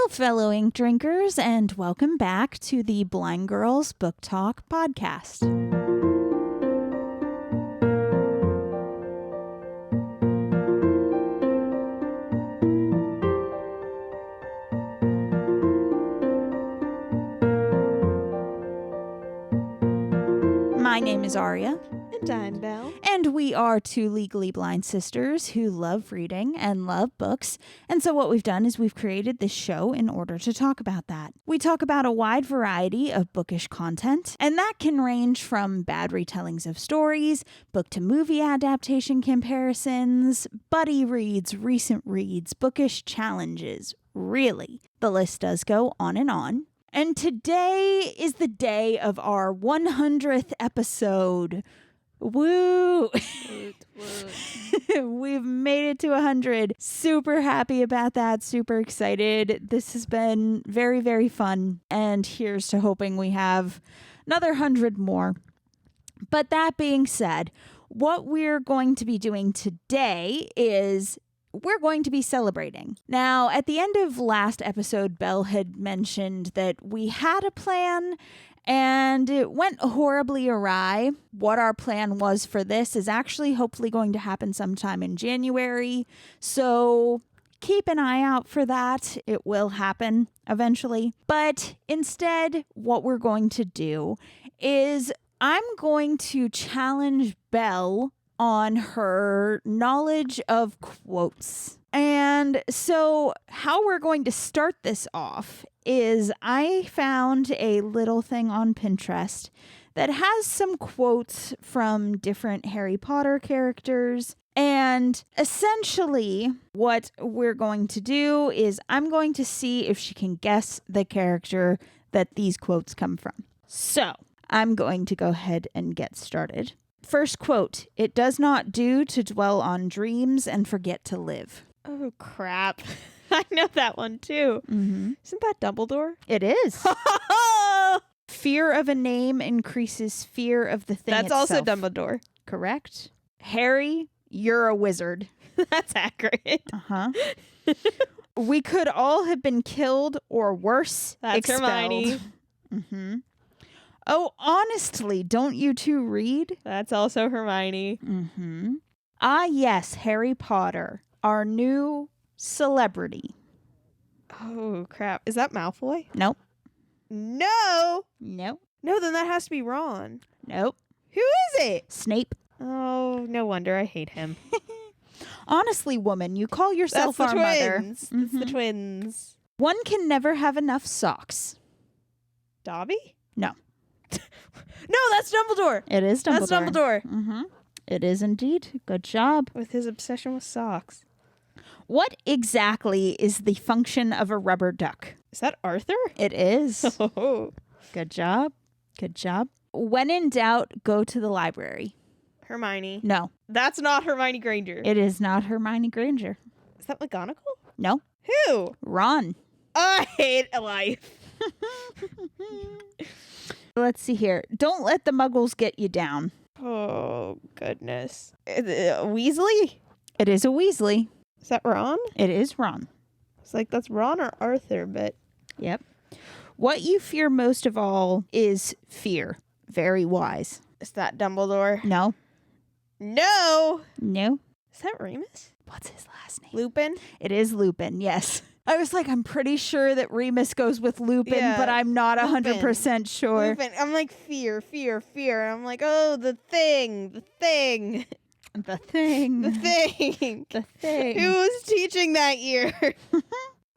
fellow ink drinkers, and welcome back to the Blind Girls Book Talk podcast. My name is Aria. And I'm Belle. And we are two legally blind sisters who love reading and love books. And so what we've done is we've created this show in order to talk about that. We talk about a wide variety of bookish content, and that can range from bad retellings of stories, book to movie adaptation comparisons, buddy reads, recent reads, bookish challenges. Really, the list does go on and on. And today is the day of our 100th episode. Woo! We've made it to 100. Super happy about that. Super excited. This has been very, very fun. And here's to hoping we have another 100 more. But that being said, what we're going to be doing today is we're going to be celebrating. Now, at the end of last episode, Belle had mentioned that we had a plan and it went horribly awry. What our plan was for this is actually hopefully going to happen sometime in January. So keep an eye out for that. It will happen eventually. But instead, what we're going to do is I'm going to challenge Belle on her knowledge of quotes. And so how we're going to start this off is I found a little thing on Pinterest that has some quotes from different Harry Potter characters. And essentially what we're going to do is I'm going to see if she can guess the character that these quotes come from. So I'm going to go ahead and get started. First quote, "It does not do to dwell on dreams and forget to live." Oh, crap. I know that one, too. Mm-hmm. Isn't that Dumbledore? It is. Fear of a name increases fear of the thing That's itself. also Dumbledore. Correct. Harry, you're a wizard. That's accurate. Uh-huh. We could all have been killed or worse, That's expelled. Hermione. Mm-hmm. Oh, honestly, don't you two read? That's also Hermione. Mm-hmm. Ah, yes, Harry Potter, our new celebrity. Oh, crap. Is that Malfoy? Nope. No! Nope. No, then that has to be Ron. Nope. Who is it? Snape. Oh, no wonder. I hate him. Honestly, woman, you call yourself That's the our mother. twins. That's the twins. One can never have enough socks. Dobby? No. No, that's Dumbledore. It is Dumbledore. That's Dumbledore. Mm-hmm. It is indeed. Good job. With his obsession with socks. What exactly is the function of a rubber duck? Is that Arthur? It is. Oh. Good job. Good job. When in doubt, go to the library. Hermione. No. That's not Hermione Granger. It is not Hermione Granger. Is that McGonagall? No. Who? Ron. I hate life. Let's see here. Don't let the muggles get you down. Oh, goodness. Weasley? It is a Weasley. Is that Ron? It is Ron. It's like that's Ron or Arthur, but... Yep. What you fear most of all is fear. Very wise. Is that Dumbledore? No. No! No. Is that Remus? What's his last name? Lupin? It is Lupin, yes. I was like, I'm pretty sure that Remus goes with Lupin, Yeah, but I'm not 100% sure. Lupin. I'm like, fear. And I'm like, oh, the thing. The thing. The thing. The thing. Who was teaching that year?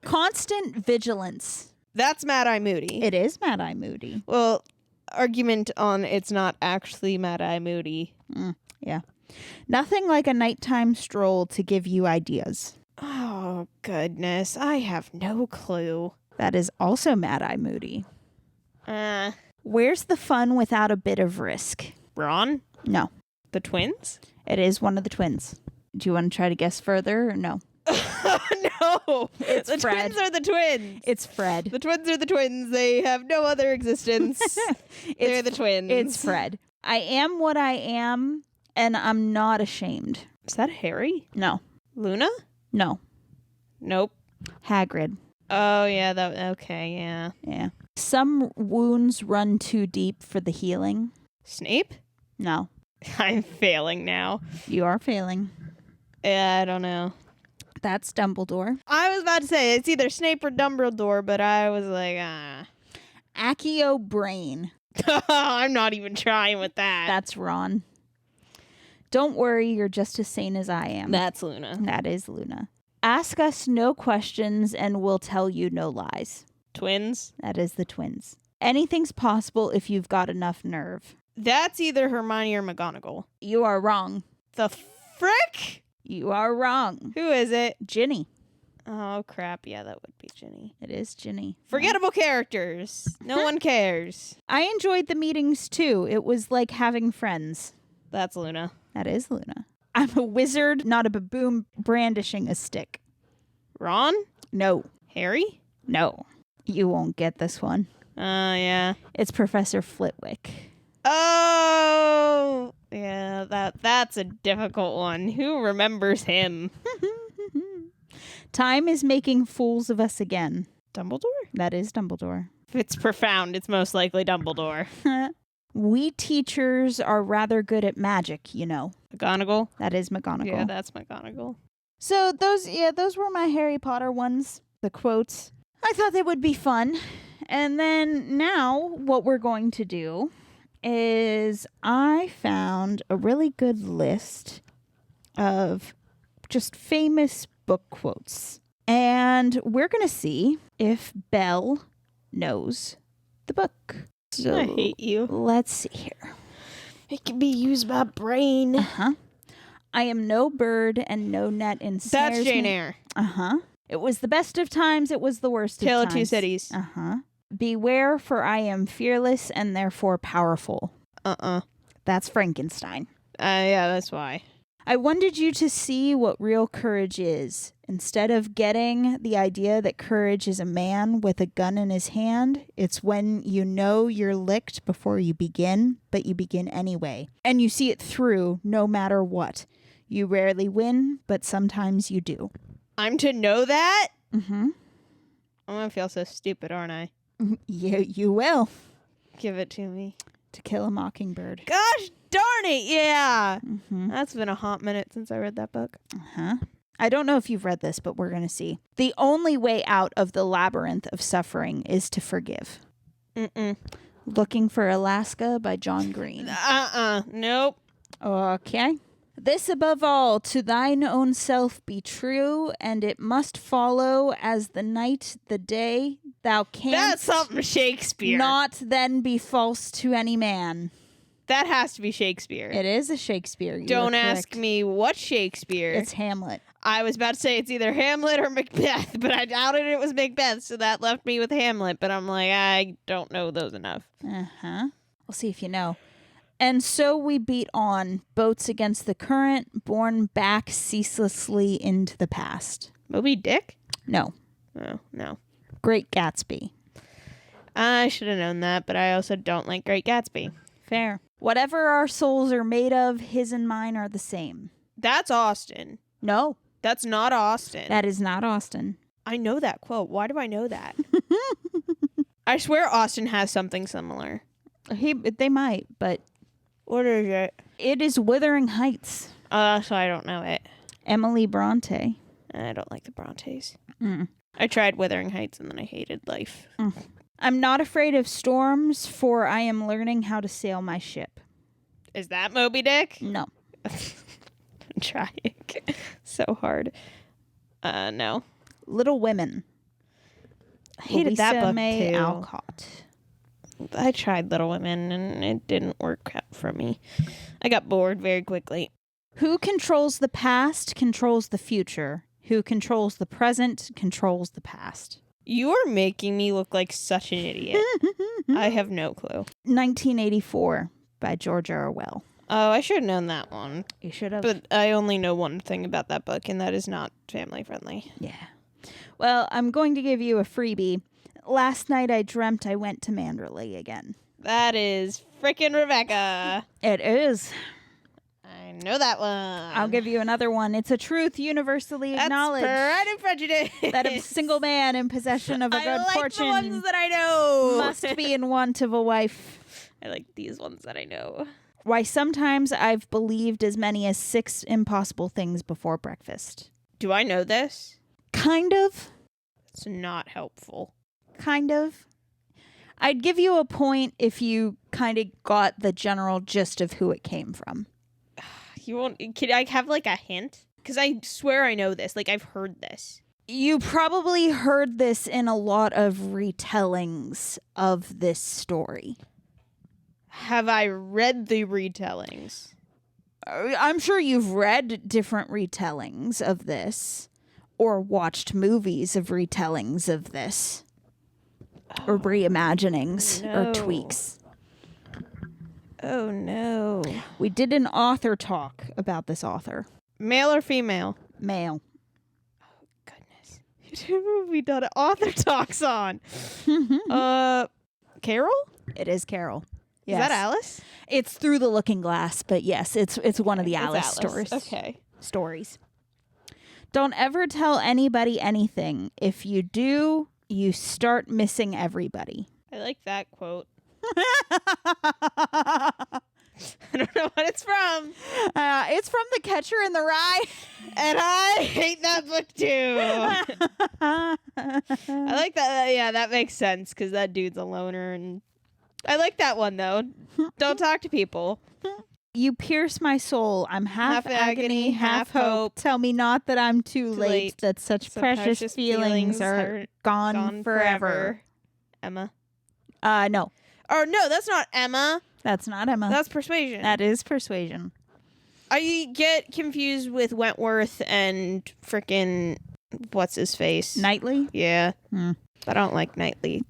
Constant vigilance. That's Mad-Eye Moody. It is Mad-Eye Moody. Well, argument on it's not actually Mad-Eye Moody. Yeah. Nothing like a nighttime stroll to give you ideas. Oh, goodness. I have no clue. That is also Mad-Eye Moody. Where's the fun without a bit of risk? Ron? No. The twins? It is one of the twins. Do you want to try to guess further or no? No. It's the Fred. twins are the twins. It's Fred. The twins are the twins. They have no other existence. They're the twins. It's Fred. I am what I am, and I'm not ashamed. Is that Harry? No. Luna? No. Nope. Hagrid. Oh, yeah. Okay, yeah. Yeah. Some wounds run too deep for the healing. Snape? No. I'm failing now. You are failing. Yeah, I don't know. That's Dumbledore. I was about to say it's either Snape or Dumbledore, but I was like, Accio Brain. I'm not even trying with that. That's Ron. Don't worry, you're just as sane as I am. That's Luna. That is Luna. Ask us no questions and we'll tell you no lies. Twins? That is the twins. Anything's possible if you've got enough nerve. That's either Hermione or McGonagall. You are wrong. The frick? You are wrong. Who is it? Ginny. Oh, crap. Yeah, that would be Ginny. It is Ginny. Forgettable characters. No one cares. I enjoyed the meetings too. It was like having friends. That's Luna. That is Luna. I'm a wizard, not a baboon brandishing a stick. Ron? No. Harry? No. You won't get this one. Yeah. It's Professor Flitwick. Oh, yeah, that's a difficult one. Who remembers him? Time is making fools of us again. Dumbledore? That is Dumbledore. If it's profound, it's most likely Dumbledore. We teachers are rather good at magic, you know. McGonagall? That is McGonagall. Yeah, that's McGonagall. So those were my Harry Potter ones, the quotes. I thought they would be fun. And then now what we're going to do is I found a really good list of just famous book quotes. And we're going to see if Belle knows the book. So I hate you. let's see here. It can be used by brain. Uh-huh. I am no bird and no net ensnares That's Jane me. Eyre. Uh-huh. It was the best of times, it was the worst Tale of of times. Two Cities. Uh-huh. Beware, for I am fearless and therefore powerful. That's Frankenstein. Yeah, that's why. I wanted you to see what real courage is. Instead of getting the idea that courage is a man with a gun in his hand, it's when you know you're licked before you begin, but you begin anyway. And you see it through no matter what. You rarely win, but sometimes you do. I'm to know that? Mm-hmm. I'm going to feel so stupid, aren't I? You will. Give it to me. To Kill a Mockingbird. Gosh darn it, yeah. Mm-hmm. That's been a hot minute since I read that book. Uh-huh. I don't know if you've read this, but we're going to see. The only way out of the labyrinth of suffering is to forgive. Looking for Alaska by John Green. Nope. Okay. This above all, to thine own self be true, and it must follow as the night, the day, thou canst That's something Shakespeare. not then be false to any man. That has to be Shakespeare. It is a Shakespeare. You Don't are ask correct. me what Shakespeare. It's Hamlet. I was about to say it's either Hamlet or Macbeth, but I doubted it was Macbeth, so that left me with Hamlet. But I'm like, I don't know those enough. Uh-huh. We'll see if you know. And so we beat on, boats against the current, borne back ceaselessly into the past. Moby Dick? No. Oh, no. Great Gatsby. I should have known that, but I also don't like Great Gatsby. Fair. Whatever our souls are made of, his and mine are the same. That's Austen. No, That's not Austen. that is not Austen. I know that quote. Why do I know that? I swear Austen has something similar. They might, but What is it? it is Wuthering Heights. So I don't know it. Emily Bronte. I don't like the Brontes. Mm. I tried Wuthering Heights and then I hated life. I'm not afraid of storms, for I am learning how to sail my ship. Is that Moby Dick? No. I'm trying so hard. No. Little Women. I hated that Louisa book May too. Alcott. I tried Little Women and it didn't work out for me. I got bored very quickly. Who controls the past controls the future. Who controls the present controls the past. You are making me look like such an idiot. I have no clue. 1984 by George Orwell. Oh, I should have known that one. You should have. But I only know one thing about that book, and that is not family friendly. Yeah. Well, I'm going to give you a freebie. Last night I dreamt I went to Manderley again. That is frickin' Rebecca. It is. I Know that one. I'll give you another one. It's a truth universally acknowledged. Pride and Prejudice. That a single man in possession of a good fortune the ones that I know. must be in want of a wife. I like these ones that I know. Why sometimes I've believed as many as 6 impossible things before breakfast. Do I know this? Kind of. It's not helpful. Kind of. I'd give you a point if you kind of got the general gist of who it came from. You won't. Can I have like a hint? Because I swear I know this. Like I've heard this. You probably heard this in a lot of retellings of this story. Have I read the retellings? I'm sure you've read different retellings of this or watched movies of retellings of this or reimaginings or tweaks. Oh, no. We did an author talk about this author. Male or female? Male. Oh, goodness. We done author talks on. Carol? It is Carol. Yes. Is that Alice? It's Through the Looking Glass, but yes, it's one of the Alice stories. Okay. Stories. Don't ever tell anybody anything. If you do, you start missing everybody. I like that quote. I don't know what it's from. It's from The Catcher in the Rye. And I hate that book too. I like that. Yeah, that makes sense because that dude's a loner. And I like that one though. Don't talk to people. You pierce my soul. I'm half agony, half hope. Tell me not that I'm too late. That such precious feelings are gone forever. Emma. No. Or no, that's not Emma. That's not Emma. That's Persuasion. That is Persuasion. I get confused with Wentworth and frickin' what's his face? Knightley? Yeah. But I don't like Knightley.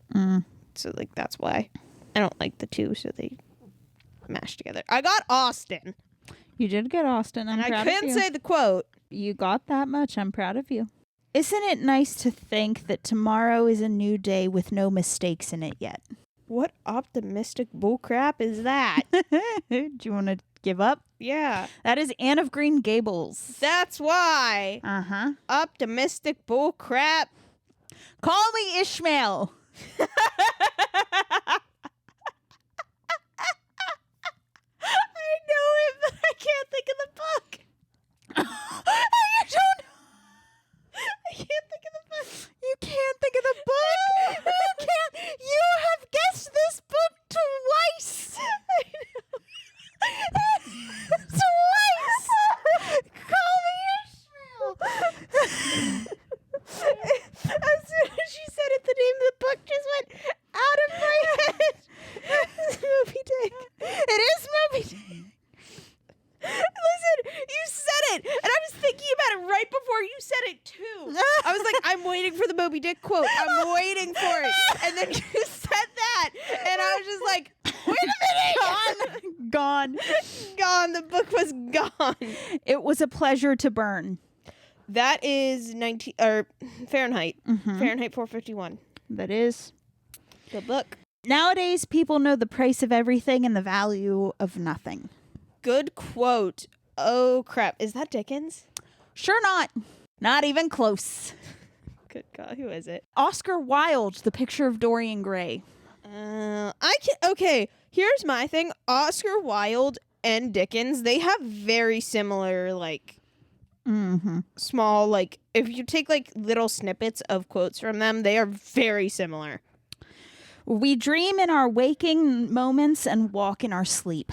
So like that's why. I don't like the two, so they mash together. I got Austen. You did get Austen. I'm proud of you. I couldn't say the quote. You got that much. I'm proud of you. Isn't it nice to think that tomorrow is a new day with no mistakes in it yet? What optimistic bullcrap is that? Do you want to give up? Yeah. That is Anne of Green Gables. That's why. Uh-huh. Optimistic bullcrap. Call me Ishmael. I know it, but I can't think of the book. You don't. I can't think of the book. You can't think of the book. You can't. You have guessed this book twice. Twice. Call me Ishmael. As soon as she said it, the name of the book just went out of my head. It's Moby Dick. It is Moby Dick. Listen, you said it, and I was thinking about it right before you said it too. I was like, I'm waiting for the Moby Dick quote. I'm waiting for it, and then you said that, and I was just like, wait a minute, Gone. gone. The book was gone. It was a pleasure to burn. That is 19 or Fahrenheit. Fahrenheit 451. That is. Good book. Nowadays, people know the price of everything and the value of nothing. Good quote. Oh, crap. Is that Dickens? Sure not. Not even close. Good God. Who is it? Oscar Wilde, The Picture of Dorian Gray. Okay, here's my thing. Oscar Wilde and Dickens, they have very similar, like, small, like, if you take, like, little snippets of quotes from them, they are very similar. We dream in our waking moments and walk in our sleep.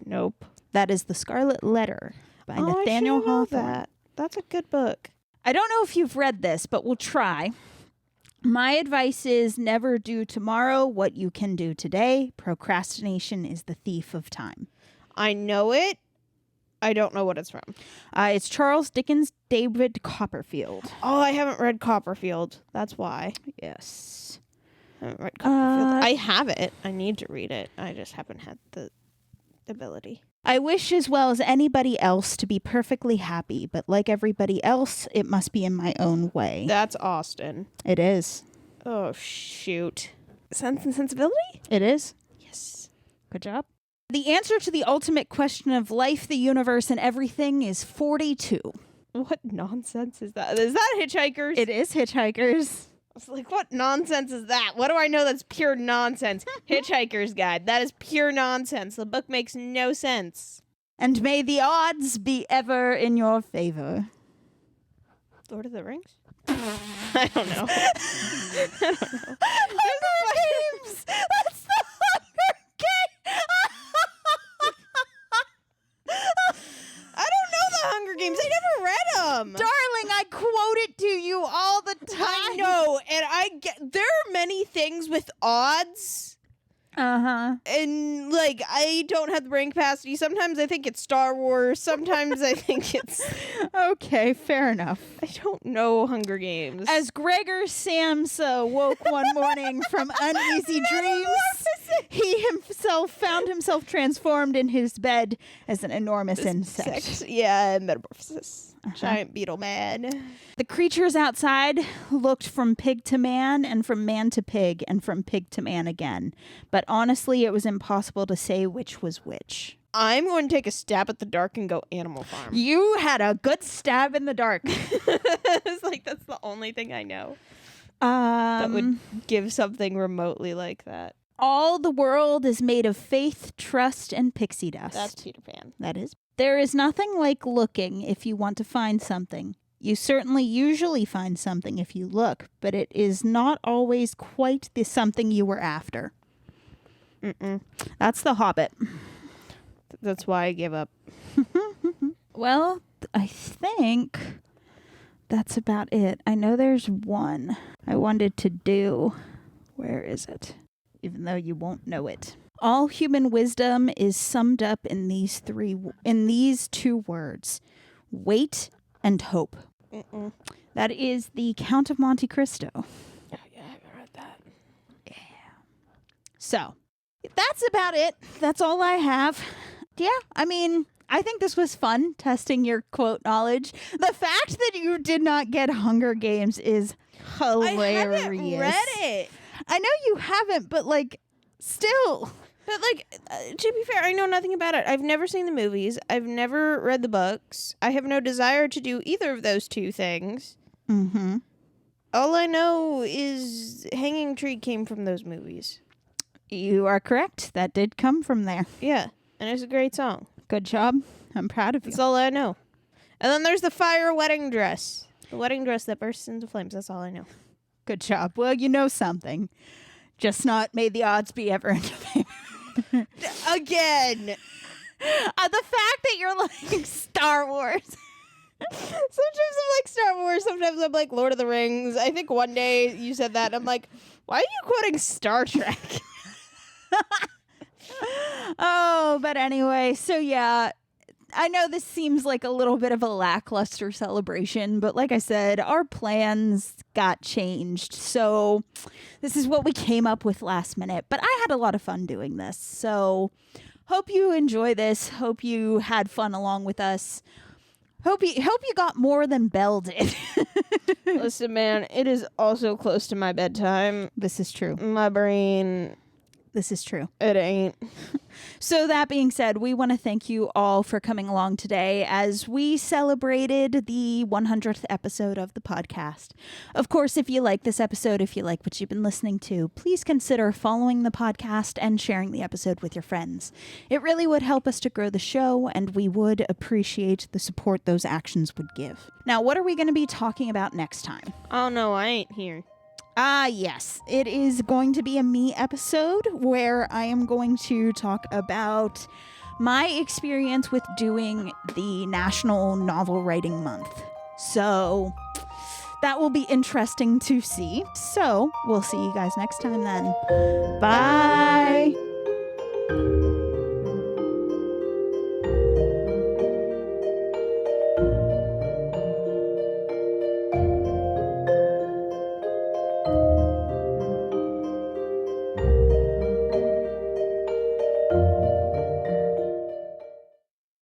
Nope. That is The Scarlet Letter by Nathaniel Hawthorne. That's a good book. I don't know if you've read this, but we'll try. My advice is never do tomorrow what you can do today. Procrastination is the thief of time. I know it. I don't know what it's from. It's Charles Dickens' David Copperfield. Oh, I haven't read Copperfield. That's why. Yes. I haven't read Copperfield. I have it. I need to read it. I just haven't had the ability. I wish as well as anybody else to be perfectly happy, but like everybody else, it must be in my own way. That's Austen. It is. Oh, shoot. Sense and Sensibility? It is. Yes. Good job. The answer to the ultimate question of life, the universe, and everything is 42. What nonsense is that? Is that Hitchhikers? It is Hitchhikers. I was like, what nonsense is that? What do I know that's pure nonsense? Hitchhiker's Guide. That is pure nonsense. The book makes no sense. And may the odds be ever in your favor. Lord of the Rings? I don't know. Hunger Games! That's the Hunger Games! I don't know the Hunger Games. I never read them. Darling, I quote it to you all the time. I know, and there are many things with odds. Uh-huh. And, like, I don't have the brain capacity. Sometimes I think it's Star Wars. Sometimes I think it's... Okay, fair enough. I don't know Hunger Games. As Gregor Samsa woke one morning from uneasy dreams, he himself found himself transformed in his bed as an enormous insect. Yeah, metamorphosis. Giant beetle man. The creatures outside looked from pig to man and from man to pig and from pig to man again. But honestly, it was impossible to say which was which. I'm going to take a stab at the dark and go Animal Farm. You had a good stab in the dark. It's like, that's the only thing I know that would give something remotely like that. All the world is made of faith, trust, and pixie dust. That's Peter Pan. That is. There is nothing like looking if you want to find something. You certainly usually find something if you look, but it is not always quite the something you were after. That's The Hobbit. That's why I give up. Well, I think that's about it. I know there's one I wanted to do. Where is it? Even though you won't know it. All human wisdom is summed up in these two words: wait and hope. That is the Count of Monte Cristo. Oh, yeah, I haven't read that. Yeah. So, that's about it. That's all I have. Yeah, I mean, I think this was fun, testing your quote knowledge. The fact that you did not get Hunger Games is hilarious. I haven't read it. I know you haven't, but, like, still. But, like, to be fair, I know nothing about it. I've never seen the movies. I've never read the books. I have no desire to do either of those two things. Mm-hmm. All I know is Hanging Tree came from those movies. You are correct. That did come from there. Yeah, and it's a great song. Good job. I'm proud of you. That's all I know. And then there's the fire wedding dress. The wedding dress that bursts into flames. That's all I know. Good job. Well, you know something. Just not may the odds be ever in your favor. Again. The fact that you're like Star Wars. Sometimes I'm like Star Wars. Sometimes I'm like Lord of the Rings. I think one day you said that. I'm like, why are you quoting Star Trek? Oh, but anyway, so yeah, I know this seems like a little bit of a lackluster celebration, but like I said, our plans got changed. So this is what we came up with last minute, but I had a lot of fun doing this. So hope you enjoy this. Hope you had fun along with us. Hope you got more than Belle did. Listen, man, it is also close to my bedtime. This is true. My brain... This is true. It ain't. So that being said, we want to thank you all for coming along today as we celebrated the 100th episode of the podcast. Of course, if you like this episode, if you like what you've been listening to, please consider following the podcast and sharing the episode with your friends. It really would help us to grow the show, and we would appreciate the support those actions would give. Now, what are we going to be talking about next time? Oh, no, I ain't here. Yes. It is going to be a me episode where I am going to talk about my experience with doing the National Novel Writing Month. So that will be interesting to see. So we'll see you guys next time then. Bye.